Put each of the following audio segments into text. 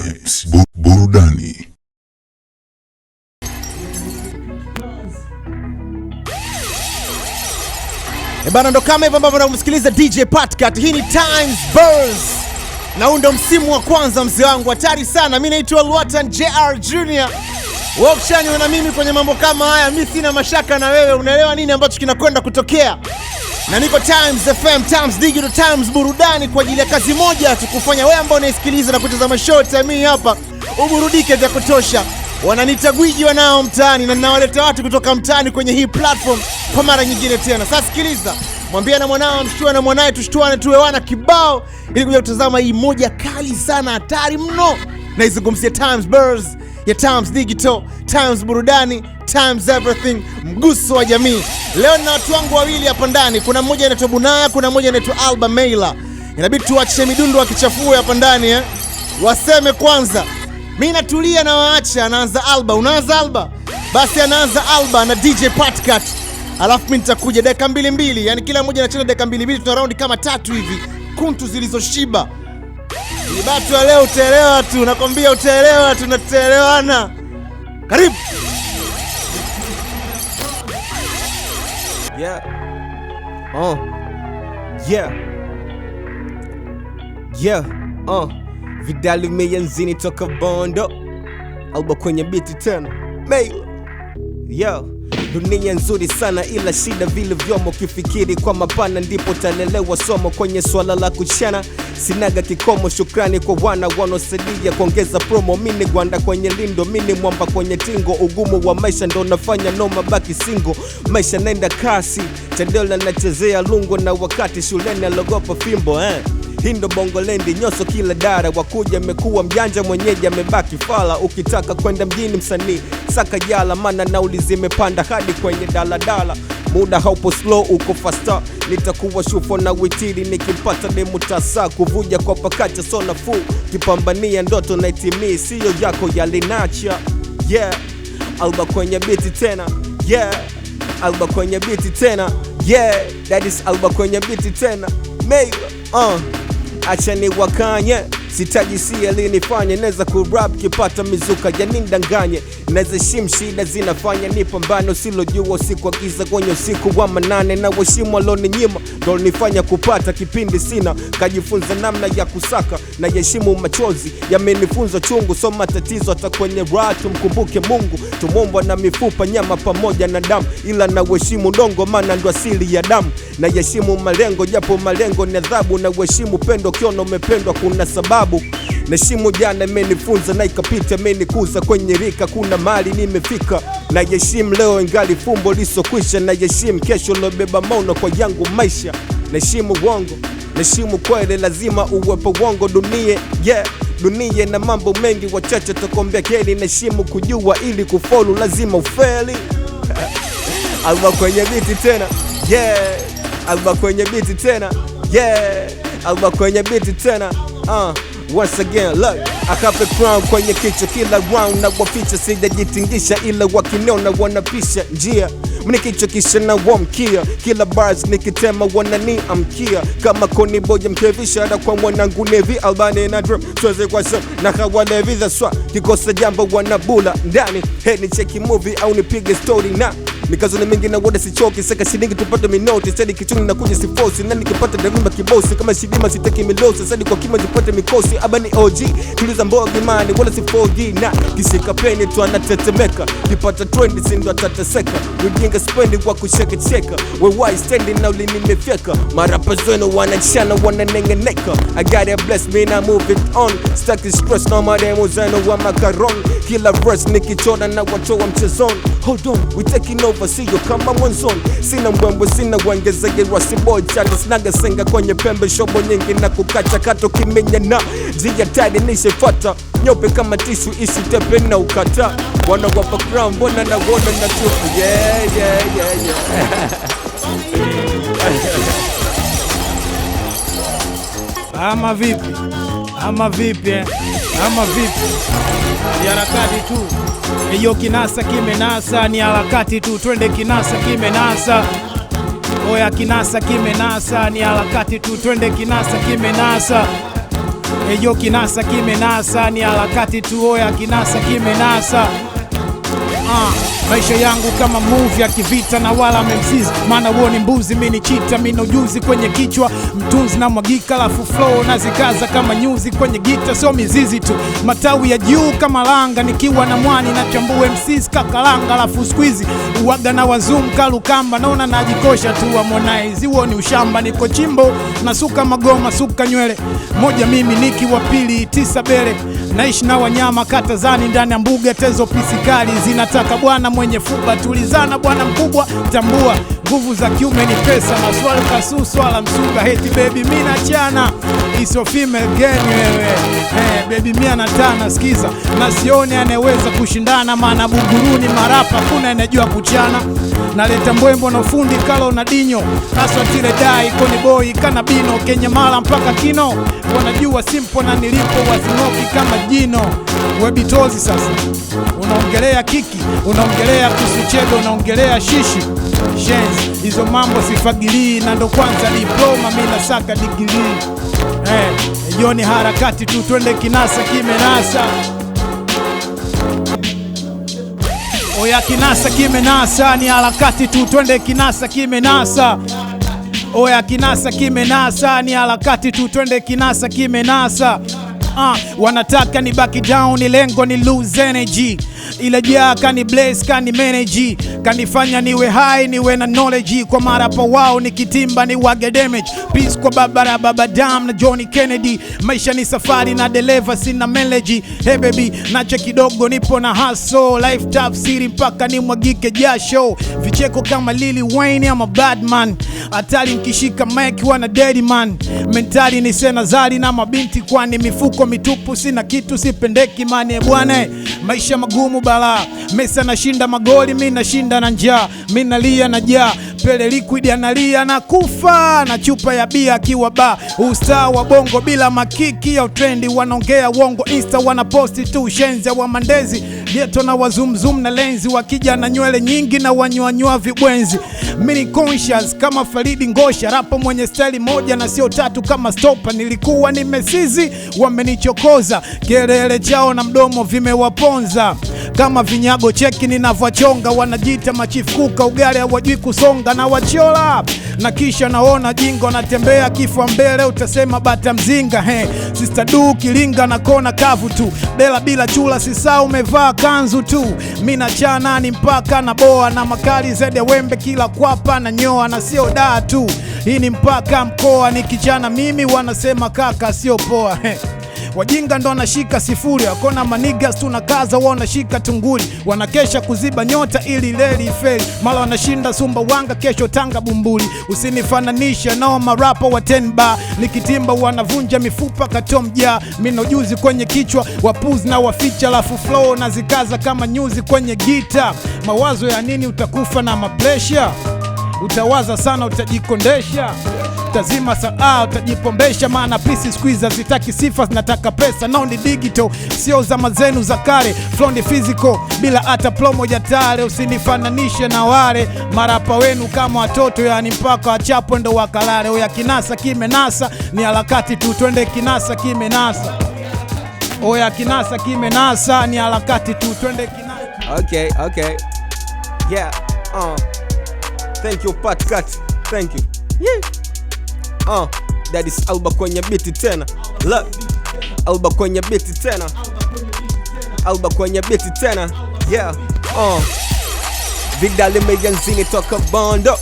Times burudani. Bana, ndo kama hivyo ambavyo unamsikiliza DJ Patcat. Hii ni Times Buzz. Na huu ndo msimu wa kwanza, mzee wangu hatari sana. Mimi naitwa Lwatan JR Junior. Wakishani na mimi kwenye mambo kama haya, mimi sina mashaka na wewe unaelewa nini ambacho kinakwenda kutokea. Na niko Times FM, Times Digital, Times burudani kwa ajili ya kazi moja tu, kufanya wewe ambao unaisikiliza na kutazama show time hapa uburudike vya kutosha. Wananiita gwiji wanao mtaani na ninawaleta watu kutoka mtaani kwenye hii platform kwa mara nyingine tena. Sasa sikiliza, mwambie na mwanao amshtue na mwanae, tushtuane tuwe wana kibao ili kuja kutazama hii moja kali sana, hatari mno. Na izungumzie Times Buzz ya Times Digital, Times burudani, Times everything, mguso wa jamii. Leo na watu wangu wawili hapa ndani. Kuna mmoja anaitwa Bunaya, kuna mmoja anaitwa Alba Mailer. Inabidi tuache midundo wakichafua hapa ndani Waseme kwanza. Mimi natulia na waacha, anaanza Alba. Unaanza Alba? Basi anaanza Alba na DJ Patcat. Alafu mimi nitakuja dakika mbili. Yaani kila mmoja anacheza dakika mbili, tuna round kama 3 hivi. Kuntu zilizoshiba. Ibatu ya leo utaelewa tu, nakwambia utaelewa tu, na tutaelewana. Karibu. Yeah. Vidali meyanzini toka Bondo. Alba kwenye biti tena Mailer. Dunia nzuri sana ila shida vile vyomo, kifikiri kwa mapana ndipo talelewa somo. Kwenye swala la kuchana sinaga kikomo, shukrani kwa wana wanosadia kuongeza promo. Mini gwanda kwenye lindo, mini mwamba kwenye tingo. Ugumu wa maisha ndo nafanya noma baki singo. Maisha naenda kasi, Chadola nachezea lungo, na wakati shuleni alogopa fimbo Hindo Bongolendi, nyoso kila dara. Wakuja mekuwa mjanja, mwenyeji amebaki fala. Ukitaka kwenda mjini msanii saka jala, mana nauli zimepanda hadi kwenye daladala. Muda haupo slow, uko faster. Nitakuwa shufo na witiri, nikimpata demu tasa. Kuvuja kwa pakacha so nafuu, kipambania ndoto na itimii. Siyo yako yalinacha. Alba kwenye biti tena. Alba kwenye biti tena. That is Alba kwenye biti tena Mailer. Acha ni wakanye, sitaji siya linifanye. Neza kurap kipata mizuka ya nindanganye. Neza shimshida zinafanya nipambano. Silojua usiku wa giza kwenye usiku wa manane. Na washimu aloni nyima ndo nifanya kupata kipindi sina. Kajifunza namna ya kusaka na yeshimu machozi yamenifunza chungu. So matatizo hata kwenye ratu mkumbuke Mungu. Tumumbwa na mifupa, nyama pamoja na damu, ila na weshimu dongo mana ndo asili ya damu. Na yeshimu malengo japo malengo ni adhabu. Na weshimu pendo kiona umependwa kuna sababu. Neshimu jana imenifunza na ikapita imenikuza. Kwenye rika kuna mali nimefika. Na yeshimu leo ingali fumbo lisokwisha. Na yeshimu kesho lobeba maono kwa yangu maisha. Neshimu wongo, neshimu kweli, lazima uwepo wongo dunie. Dunie na mambo mengi, wachache takombea keli. Neshimu kujua ili kufolu lazima ufeli. Alba kwenye biti tena. Alba kwenye biti tena. Alba kwenye biti tena. Once again, look, akape crown kwenye kichwa kila round. Na waficha sijajitingisha, ila wakiniona wanapisha njia. Mni kichwa kisha na wamkia, kila bars nikitema wanani amkia. Kama koni boja mkevisha hada kwa mwanangu nevi. Albani na drum, tuweze kwa some na kawalevi the swat. Kikosa jambo wanabula ndani. Hey ni cheki movie au nipige story na mikazo ni mingi na woda sichoki. Seka shilingi tupata minoti, sadi kichungi na kuja sifosi. Na nikipata davima kibosi, kama shidima sitaki milosi. Sadi kwa kima jipate mikosi, abani OG tuliza mbogi mani, wala si 4G na kisika peni tu anatetemeka. Kipata trendi sindo atateseka. Ujinga spendi wa kusheke cheka. Wewai standing na uli nimefyeka. Marapa zwenu wanachana wananengeneka. I gotta bless me na move it on. Stuck in stress na mademo zenu wa makaron. Kila verse nikichora na watoa mchezoni. Hold on, we taking over, siyo kama mwanzoni. Sina mbwembwe, sina wangezege wasiboy chati. Snaga senga kwenye pembe, shobo nyingi na kukacha kato kimenya na jia tadi nishefata. Nyope kama tishu ishi tepe na ukata. Wana wapa crown, mbona na wona na tufu. Ama vipi? Ama vipi? Ama vipi? Ni harakati tu. Eyo kinasa kimenasa, ni harakati tu. Twende kinasa kimenasa. Oya kinasa kimenasa, ni harakati tu. Twende kinasa kimenasa. Eyo kinasa kimenasa, ni harakati tu. Oya kinasa kimenasa. Maisha yangu kama movie ya kivita na wala memsizi. Maana uoni mbuzi mini chita, mina ujuzi kwenye kichwa. Mtunzi na mwagika lafu flow na zikaza kama nyuzi kwenye gita. So mizizi tu, matawi ya juu kama langa. Nikiwa na mwani na chambue MCs kakalanga. Lafu squeezy, uwaga na wazum kalukamba. Naona najikosha tu Harmonize, uoni ushamba. Niko chimbo, nasuka magoma, suka nywele. Moja mimi Niki wa pili, 9 bele. Naishi na wanyama kata zani ndani ya mbuga. Tezo pisikali zinataka bwana mwenye fuba. Tulizana bwana mkubwa, tambua nguvu za kiume ni pesa. Maswali kasusu wala msuga. Heti baby mina chana, iso female gang wewe. Baby mia na tana, skiza na sione aneweza kushindana. Maana buguruni marapa kuna anejua kuchana. Naleta mbwembo na ufundi kalo na dinyo. Aswa tire dai koni boy kanabino. Kenya mala mpaka kino, wanajua simple na nilipo wazinoki kama jino. Webitozi sasa, unaongelea kiki, unaongelea kusuchego, unaongelea shishi shenzi. Hizo mambo sifagilii, na ndo kwanza diploma mina saka degree. Yoni harakati tu, twende kinasa kimenasa. Oya kinasa kimenasa, ni harakati tu, twende kinasa kimenasa. Oya kinasa kimenasa, ni harakati tu, twende kinasa kimenasa. Wanataka ni back down, ni lengo ni lose energy. Ile jaa kani blaze kani manage, kanifanya niwe high niwe na knowledge. Kwa marapa wao nikitimba ni wage damage. Peace kwa babara baba dam na Johnny Kennedy. Maisha ni safari na deliver sina melody. Hey baby nache kidogo nipo na hustle. Life tough siri mpaka ni mwagike jasho. Vicheko kama Lil Wayne ama Badman. Atali mkishika mic wana dead man. Mentali ni senazari na mabinti kwani mifuko mitupu. Sina kitu sipendeki mane bwane. Maisha magumu bala. Mesa nashinda magoli, mi nashinda na njaa. Mi nalia na jaa, Pele liquid analia na kufa. Na chupa ya bia akiwa ba. Ustaa wa bongo bila makiki ya trendi. Wanaongea wongo insta wanaposti tu shenzi wa mandezi. Ghetto na wazumzum na lenzi. Wakija na nywele nyingi na wanyuanyua vibwenzi. Mini conscious kama Faridi Ngosha. Rapa mwenye style moja na sio tatu kama stopa. Nilikuwa nimesizi, wamenichokoza. Kelele chao na mdomo vimewaponza. Kama vinyago cheki ninavyochonga. Wanajita machifu kuka, ugali hawajui kusonga. Na wachola na kisha naona jingo. Natembea kifua mbele utasema bata mzinga. Sister du kilinga na kona kavu tu. Bela bila chula sisa umevaa kanzu tu. Mina chana ni mpaka na boa. Na makali zede wembe kila kwapa na nyoa. Na sio daa tu, hii ni mpaka mkoa. Ni kijana mimi wanasema kaka sio poa. Wajinga ndo wanashika sifuri. Wakona manigas tunakaza wanashika tunguli. Wanakesha kuziba nyota ili leli ifeli. Mala wanashinda Sumbawanga kesho Tanga Bumbuli. Usinifananisha nao marapa wa 10 bar. Nikitimba wanavunja mifupa katomja. Mina ujuzi kwenye kichwa wapuzi na waficha. Lafu flow na zikaza kama nyuzi kwenye gita. Mawazo ya nini utakufa na mapresha. Utawaza sana utajikondesha. Tazima saa utajipombesha. Maana pisi squeezer zitaki sifa zinataka pesa. Now ni digital sio zama zenu za kale. Flow ni physical bila hata plomo ya tare. Usinifananishe na wale marapa wenu kama watoto. Yani mpaka wachapo ndo wakalale. Oya kinasa kimenasa, ni harakati tu, twende kinasa kimenasa. Oya kinasa kimenasa, ni harakati tu, twende kinasa. Okay. Yeah. Thank you Pat Cut. Thank you. Yeah. That is Alba kwenye biti tena. Look. Alba kwenye biti tena. Alba kwenye biti tena. Yeah. Vidali meyanzini toka Bondo.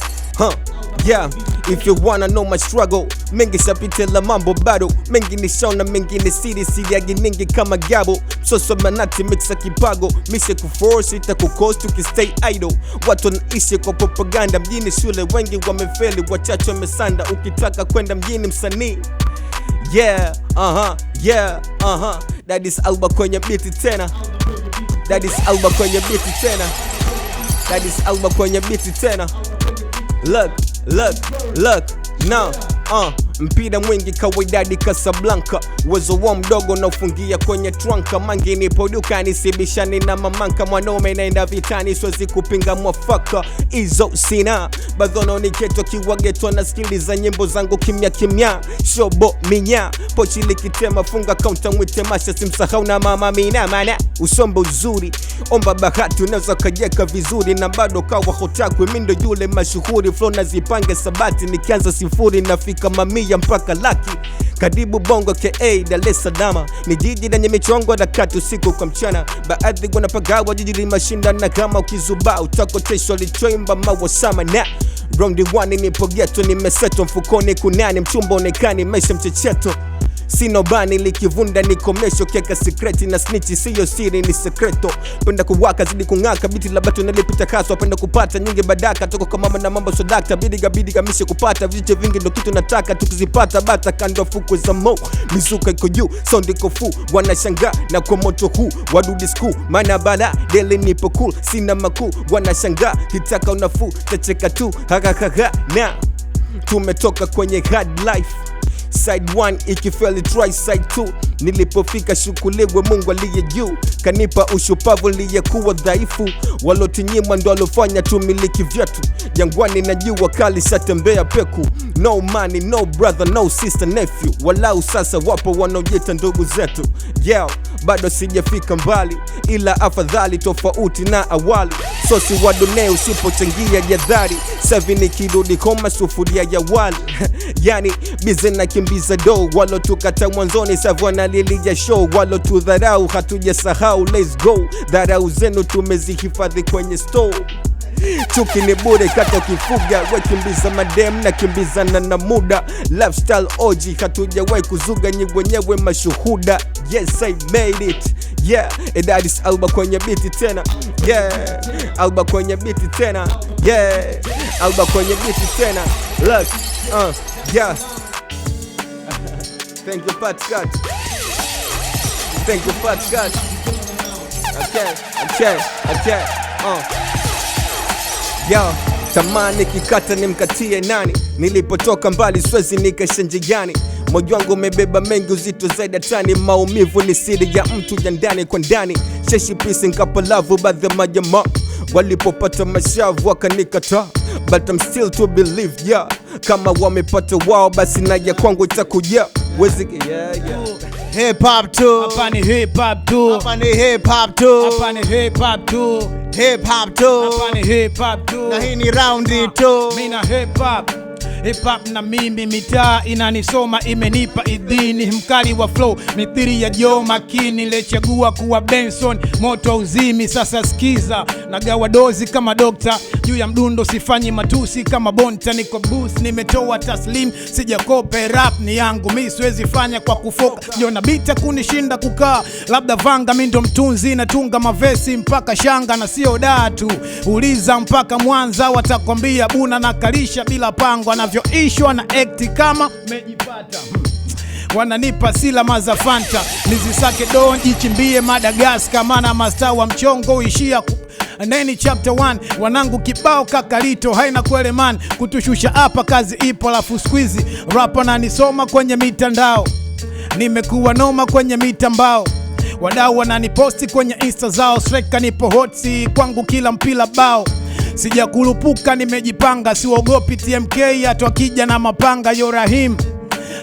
Yeah. If you wanna know my struggle, mengi shapitela mambo bado. Mengi ni shona, mengi ni siri yagi ningi kama gabo. Soso manati mixa kipago. Mishe kuforce ita kukost ukistay idle. Watu wanaishi kwa propaganda. Mjini shule wengi wamefeli, wachache wamesanda. Ukitaka kwenda mjini msanii. Yeah, That is Alba kwenye biti tena. That is Alba kwenye biti tena. That is Alba kwenye biti tena. Look, now, mpira mwingi kawaidadi Casablanca, uwezo wa mdogo na ufungia kwenye trunka. Mangi nipo dukani sibishani na mamanka, mwanaume naenda vitani siwezi kupinga mwafaka. Izo sina badhono ni keto kiwa geto, na sikiliza nyimbo zangu kimya kimya. Shobo minya pochi likitema funga kaunta mwite masha, simsahau na mama mina mana. Usomba uzuri omba bahati, unaweza kajeka vizuri na bado kawa hotakwe. Mindo yule mashuhuri flow na zipange sabati, nikianza sifuri nafika mamia mpaka laki. Karibu Bongo KA Dar es Salaam, ni jiji lenye michongo na kati usiku kwa mchana. Baadhi wanapagawa jiji limashindana, kama ukizuba utakoteshwa lichoimba mawasama. Na round 1 nipo ghetto, nimeseto mfukoni kunani, mchumba onekani maisha mchecheto. Sino bani likivunda nikomesho, keka sekreti na snitchi siyo siri ni sekreto. Penda kuwaka zidi kungaka, biti la batu nalipita kaswa. Penda kupata nyingi badaka, toko kwa mama na mambo sodakta. Bidiga mishe kupata, vijiche vingi ndo kitu nataka. Tukizipata bata kando fuku za mo, mizuka iko juu, sound iko fu. Wanashanga na kwa moto huu, wadudi school mana bala, deli nipo cool. Sina makuu, wanashanga, kitaka unafu tacheka tu, haka na tumetoka kwenye hard life. Side 1 ikifeli try side 2, nilipofika shukuliwe Mungu aliye juu. Kanipa ushupavu liyekuwa dhaifu, walotinyima ndo alofanya tumiliki vyetu. Jangwani na jua kali shatembea peku, no money, no brother, no sister, nephew. Walau sasa wapo wanaojita ndugu zetu. Yeah, bado sijafika mbali, ila afadhali tofauti na awali. Sosi wadone usipochangia jadhari, savi nikirudi koma sufuria ya wali. Yani bize na kimbiza do, walo tukata mwanzoni savi wanalilia show. Walo tudharau hatuja sahau, let's go. Dharau zenu tumezihifadhi kwenye store. Chuki ni bure kata kifuga, wakimbiza madem na kimbizana na muda. Lifestyle OG hatujawai kuzuga, nyi wenyewe mashuhuda. Yes I made it, yeah. Edadis Alba kwenye biti tena, yeah. Alba kwenye biti tena, yeah. Alba kwenye biti tena, look, yeah. Thank you Fat Cat, thank you Fat Cat. Okay. Yo, tamani kikata nimkatie nani? Nilipotoka mbali swezi nikasha njiani. Moyo wangu umebeba mengi uzito zaidi tani. Maumivu ni siri ya mtu ya ndani kwa ndani. Sheshi pisi nkapalavu baadhi ya majamaa walipopata mashavu wakanikata, but I'm still to believe, yeah. Kama wamepata wao basi na ya kwangu itakuja. Wezi yeah. Hip hop tu, hapa ni hip hop tu, hapa ni hip hop tu, hapa ni hip hop tu, hip hop tu, hapa ni hip hop tu, na hii ni raundi tu. Mina hip hop, hip hop na mimi mitaa inanisoma, imenipa idhini. Mkali wa flow mithiri ya Joe Makini, lechagua kuwa Benson moto uzimi. Sasa skiza nagawa dozi kama dokta, juu ya mdundo sifanyi matusi kama Bonta. Niko boost nimetoa taslim, sijakope rap ni yangu, mi siwezi fanya kwa kufoka. Jona bita kunishinda kukaa, labda vanga mi ndo mtunzi, natunga mavesi mpaka shanga na sio datu. Uliza mpaka Mwanza watakwambia buna na kalisha bila pango. Anavyoishwa na acti kama mejipata, wananipa sila mazafanta. Nizisake don jichimbie Madagascar, mana masta wa mchongo ishia neni chapter 1. Wanangu kibao kakalito haina kwele man, kutushusha hapa kazi ipo. Lafu squeezy rapa na nisoma kwenye mitandao, nimekuwa noma kwenye mitambao. Wadau wananiposti kwenye insta zao, streka nipo hotsi kwangu kila mpila bao. Sija kulupuka nimejipanga, siwogopi TMK hatu akija na mapanga. Yo Rahim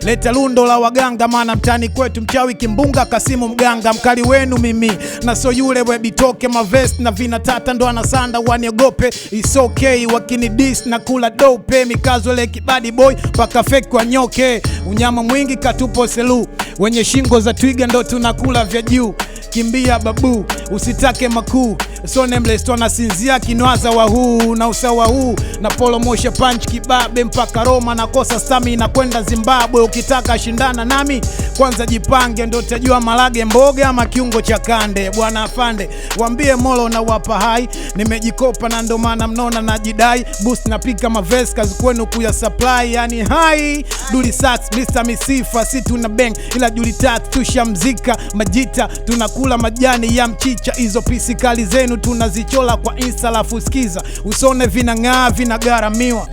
leta lundo la waganga, mana mtani kwetu mchawi kimbunga Kasimu mganga. Mkali wenu mimi na so yule webitoke mavest na vina tata ndo anasanda waniogope. It's okay wakini dis na kula dope, mikazo le kibadi boy paka fake wa nyoke. Unyama mwingi katupo selu, wenye shingo za twiga ndo tunakula vya juu. Kimbia babu usitake makuu, so nameless tunasinzia kinwaza wa huu na usawa huu. Na polo mosha punch kibabe mpaka Roma, na kosa stamina kwenda Zimbabwe. Ukitaka shindana nami kwanza jipange, ndo tajua malage mboga ama kiungo cha kande. Bwana afande waambie molo na wapa hai, nimejikopa na ndo maana mnaona najidai. Boost napika maverse kazi kwenu kuya supply, yani hai duli sax Mr. Misifa. Si tuna bang ila juli tatu tushamzika majita, tunakula majani ya mchicha. Hizo pisi kali zenu tunazichola kwa insta, lafu skiza usone vinang'aa vinagharamiwa.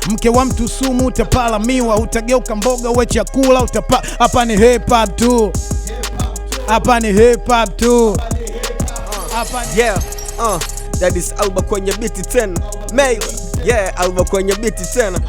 Mke wa mtu sumu utapala miwa, utageuka mboga uwe chakula utapa. Hapa ni hip hop tu, hapa ni hip hop tu. Yeah, that is Alba kwenye biti tena. Mail, yeah, Alba kwenye biti tena.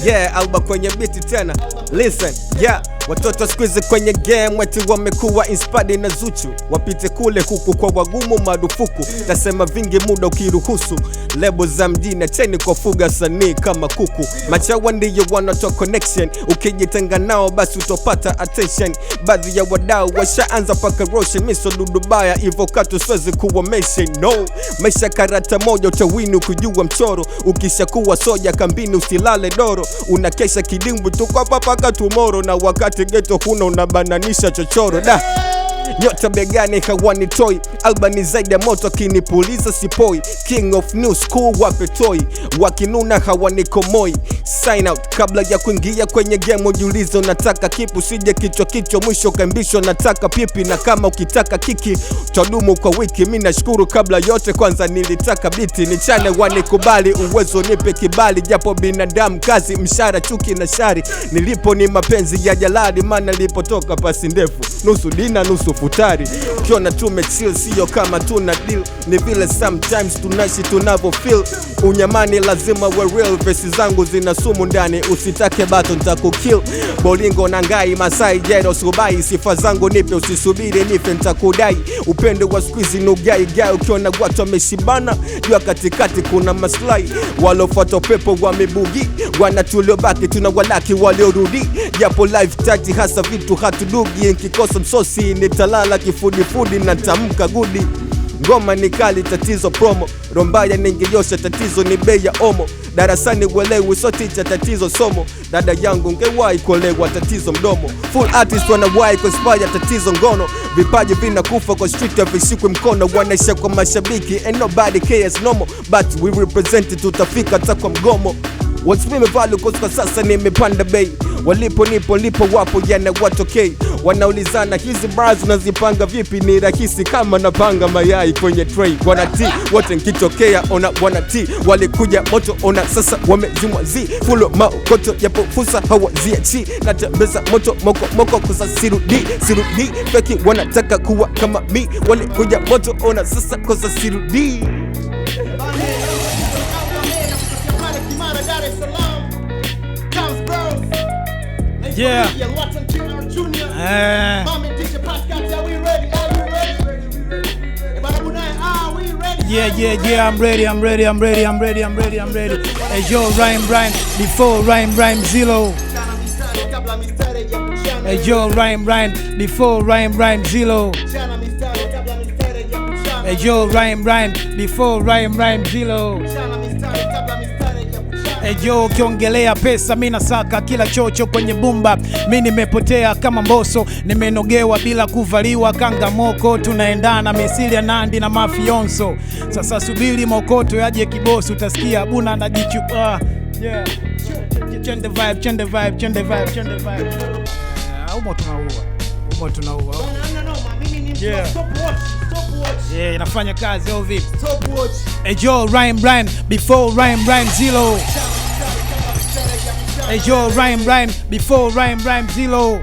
Yeah, Alba kwenye biti tena. Listen, yeah. Watoto squeeze kwenye game weti wamekuwa inspired na Zuchu. Wapite kule huku kwa wagumu marufuku. Tasema vingi muda ukiruhusu. Lebo za mjini cheni kwa fuga sanii kama kuku. Machawa ndiyo wanatoa connection. Ukijitenga nao basi utopata attention. Baadhi ya wadau washaanza paka roshin. Miso dudubaya hivyo katu siwezi kuwa mention. No, maisha karata moja utawini ukijua mchoro. Ukishakuwa soja kambini usilale doro. Unakesha kidimbu tuko paka tomorrow. Na wakati geto huna unabananisha chochoro da. Nyota begani hawani toy. Alba ni zaidi ya moto kinipuliza sipoi. King of new school wape toy. Wakinuna hawani komoi. Sign out kabla ya kuingia kwenye game ujiulize unataka kipu. Sije kichwa mwisho kambisho nataka pipi. Na kama ukitaka kiki tadumu kwa wiki. Mimi nashukuru kabla yote kwanza nilitaka biti. Nichane wanikubali uwezo nipe kibali. Japo binadamu kazi mshara chuki na shari. Nilipo ni mapenzi ya jaladi. Maana lipotoka pasi ndefu. Nusu dina nusu futari. Kiona tumechill sio kama tuna deal. Ni vile sometimes tunaishi tunavyo feel. Unyamani lazima we real. Versi zangu zina sumu ndani. Usitake bato nitakukill. Bolingo na ngai Masai jero subai. Sifa zangu nipe usisubiri nife nitakudai. Upendo wa squeeze nugai gai. Ukiona watu wameshibana jua katikati kuna maslai. Walofuata pepo wamebugi. Wanatuliobaki tunawalaki waliorudi. Japo life tati hasa vitu hatudugi. Nkikosa msosi nitalala kifudifudi na tamka gudi. Ngoma ni kali tatizo promo. Rombaya ningeyosha tatizo ni bei ya omo. Darasani uelewi so teacher tatizo somo. Dada yangu ngewahi kuolewa tatizo mdomo. Full artist wanawahi kuinspire tatizo ngono. Vipaji vinakufa kwa street ya vishikwe mkono. Wanaisha kwa mashabiki and nobody cares no more. But we represent it tutafika hata kwa mgomo. Wasipime value kwa sasa nimepanda bei. Walipo nipo lipo wapo yana watokei. Wanaulizana hizi bars unazipanga vipi? Ni rahisi kama napanga mayai kwenye tray. Wanati wote nkitokea ona wanati. Walikuja moto ona sasa wamezimwa zi. Fulo maokoto yapo fusa hawaziachi. Natembeza moto moko kusa sirudi. Feki wanataka kuwa kama mi. Walikuja moto ona sasa kusa sirudi. Yeah. Yeah, I'm ready. Hey, yo, Rhyme, before Rhyme Zillow. Hey, yo, Rhyme, before Rhyme Zillow. Hey, yo, Rhyme, before Rhyme Zillow. Ejo ukiongelea pesa mina saka kila chocho kwenye bumba. Mi nimepotea kama Mbosso, nimenogewa bila kuvaliwa kanga moko. Tunaendana misili ya Nandi na Mafionso. Sasa subiri mokoto yaje kibosi utasikia buna na jichu. Yeah. Chende vibe. Umo tunaua. Yeah. Yeah, inafanya kazi au vipi? Ejo Rhyme, before Rhyme Zillow. Ejo Rhyme, before Rhyme Zillow.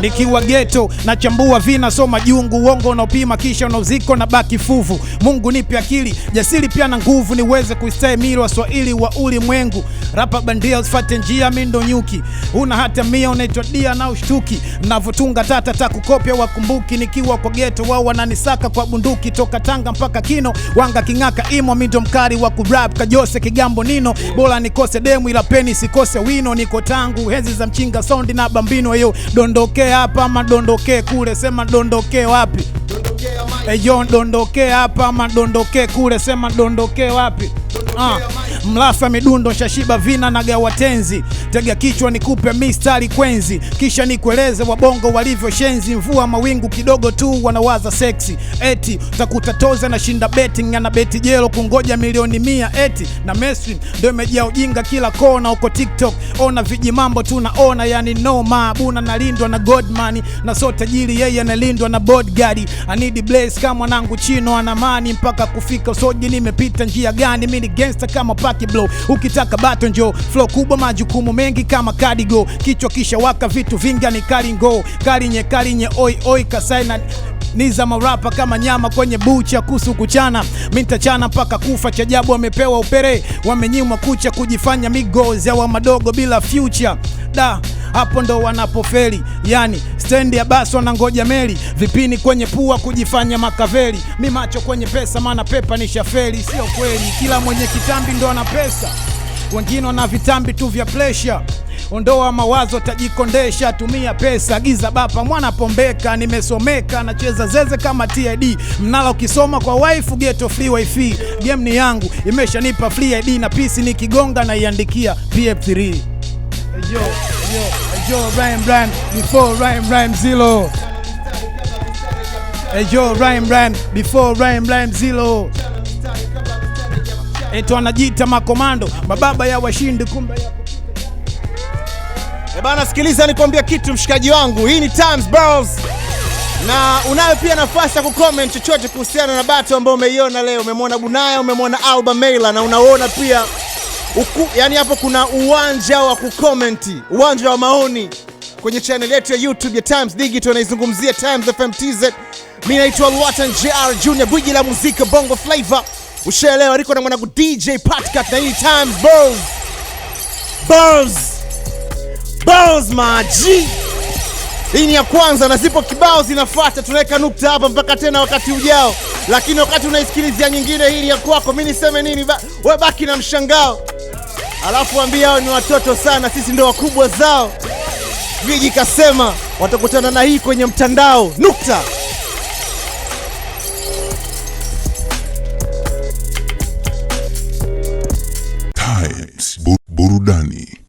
Nikiwa ghetto nachambua vina soma jungu. Uongo unaopima kisha unauziko na baki fuvu. Mungu nipe akili jasiri pia na nguvu niweze kuistahimili Waswahili wa ulimwengu. Rapa bandia usifate njia mindo nyuki. Una hata mia unaitwa dia na ushtuki. Navotunga tata takukopia wakumbuki. Nikiwa kwa ghetto wao wananisaka kwa bunduki. Toka Tanga mpaka Kino wanga kingaka imo mindo mkari wa kurap kajose kigambo nino. Bola nikose demu ila peni sikose wino. Niko tangu hezi za mchinga sound na bambino. Yo dondoke hapa ama dondoke kule. Sema dondoke wapi? Eyo dondoke hapa ama dondoke kule. Sema dondoke wapi? Mlafa midundo shashiba vina na gawa tenzi. Tega kichwa nikupe mistari kwenzi. Kisha nikueleze wabongo walivyo shenzi. Mvua mawingu kidogo tu wanawaza sexy. Eti utakuta toza na shinda betting. Yana beti jelo kungoja milioni 100 eti. Na mainstream ndio imejaa ujinga kila kona. Uko TikTok ona viji mambo tunaona. Yani no maabuna nalindwa na Godman. Na so tajiri yeye analindwa na bodyguard. I need blaze kama mwanangu chino anamani. Mpaka kufika usoji nimepita njia gani. Mimi ni gangster kama paki blow. Ukitaka bato njo flow kubwa, majukumu mengi kama Kadigo. Kichwa kisha waka vitu vingi ni karingo. Karinye oi oi kasai na niza marapa kama nyama kwenye bucha kusu kuchana. Mintachana mpaka kufa, chajabu wamepewa upere. Wamenyimwa kucha kujifanya migozi wa madogo bila future. Da, hapo ndo wanapofeli. Yani stendi ya basi wanangoja meli. Vipini kwenye pua kujifanya makaveli. Mi macho kwenye pesa maana pepa ni shafeli. Sio kweli kila mwenye kitambi ndo ana pesa. Wengine wana vitambi tu vya pressure. Ondoa mawazo tajikondesha, tumia pesa. Giza bapa mwana pombeka, nimesomeka nacheza zeze kama TID. Mnala ukisoma kwa wife ghetto free wifi. Game ni yangu imeshanipa free ID na PC nikigonga na iandikia PF3. Yo, rhyme before rhyme zero. Yo, rhyme before rhyme zero. Eto anajiita makomando, mababa ya washindi kumbe ya bana. Sikiliza nikwambia kitu mshikaji wangu, hii ni Times Bros, na unayo pia nafasi ya kucomment chochote kuhusiana na battle ambayo umeiona leo. Umemwona Bunaya, umemwona Alba Meyler, na unaona pia yani hapo kuna uwanja wa kucomment, uwanja wa maoni kwenye channel yetu ya YouTube ya Times Digital, naizungumzia Times FM TZ. Mimi naitwa Lwatan JR Junior, gwiji la muziki Bongo Flavor. Ushaelewa, niko na mwanangu DJ Patcat na hii Times Bros maji. Hii ni ya kwanza na zipo kibao zinafuata, tunaweka nukta hapa mpaka tena wakati ujao. Lakini wakati unaisikilizia nyingine, hii ni ya kwako. Mimi niseme nini? Wewe baki na mshangao. Alafu ambia hao ni watoto sana, sisi ndio wakubwa zao. Gwiji kasema watakutana na hii kwenye mtandao. Nukta. Times